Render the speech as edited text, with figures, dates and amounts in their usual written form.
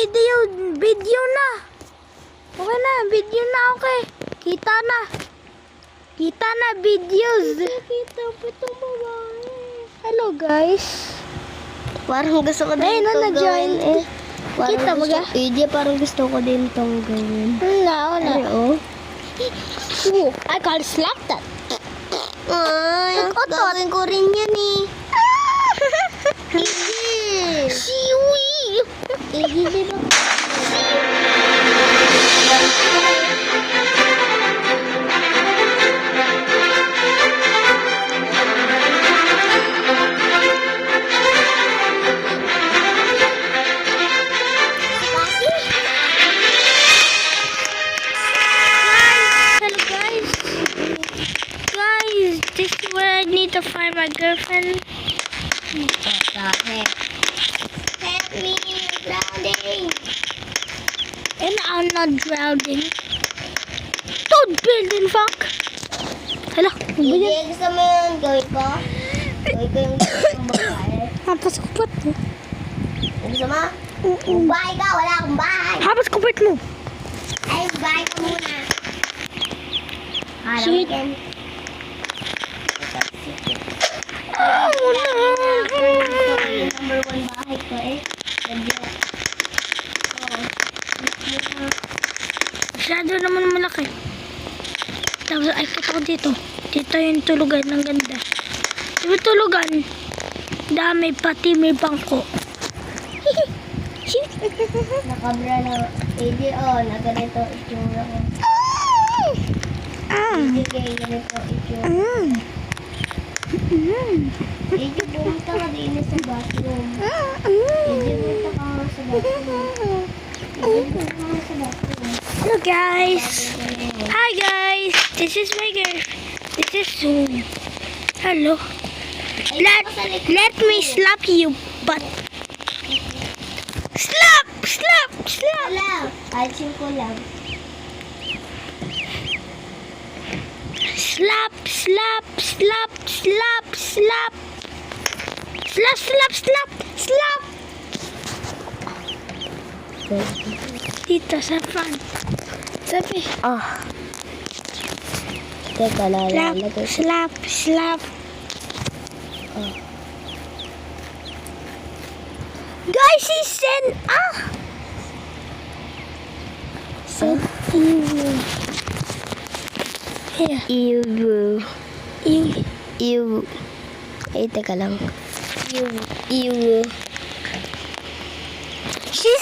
Video na. Okay na, video na, okay. Kita na, videos. Kita pa itong babae. Hello, guys. Parang gusto ko din itong gawin eh. Kita mo ga? Parang gusto ko din itong gawin. No. Oo. Ooh, I gotta slap that. Ay, gawin ko rin yan eh. Siwi. Di ba? This is where I need to find my girlfriend. Help me, I'm drowning. And I'm not drowning. Don't build in fuck. Hala, Hindi, gusto mo yung gawin ko? Gawin ko yung gusto mong babae. Hapas kupit mo. Gusto mo? Bahay ka, wala akong bahay. Hapas kupit mo. Ay, bahay ka muna. Shit. Number 1 bahay ko eh. Masyado naman malaki. Tapos ay kita ko dito. Dito yung tulugan ng ganda. Yung tulugan. Dami pati may bangko. Nakabra na. Hindi na ganito itsura ko. Hindi kayo ganito itsura. Hindi bumunta ka din sa bathroom. Hindi bumunta ka nga sa bathroom. Hello guys. Hi guys. This is my girl. This is Zoom. Hello. Let me slap you butt. Slap! Wala. Alsin ko lang. Slap! Dito sa front. Sabi. Teka, lalagay. Slap. Guys, he sent Ew. Ew. Ay, teka lang. She's